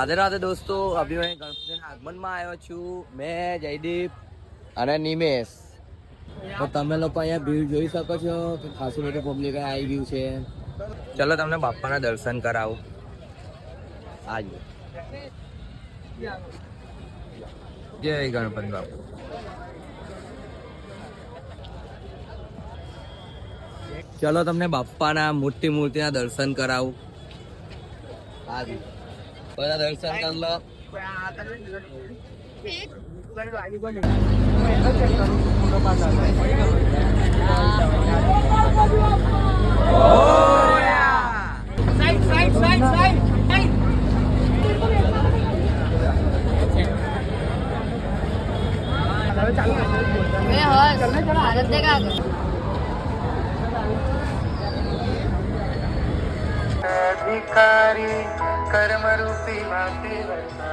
રાધે રાધે દોસ્તો, અભી मैं ગણપતિના આગમનમાં આવ્યો છું. મેં જયદીપ અને નિમેશ. તો તમે લોકો અહીંયા ભીડ જોઈ શકો છો કે ખાસું બધું પબ્લિક આવી ગયું છે. ચલો તમને બાપાના દર્શન કરાવું. આજો જય ગણપતિ બાપા. ચલો તમને બાપાના મોટી મૂર્તિના દર્શન કરાવું. આજો બધા દર્શન કરી લો. अधिकारी कर्म रूपी माते वर्षा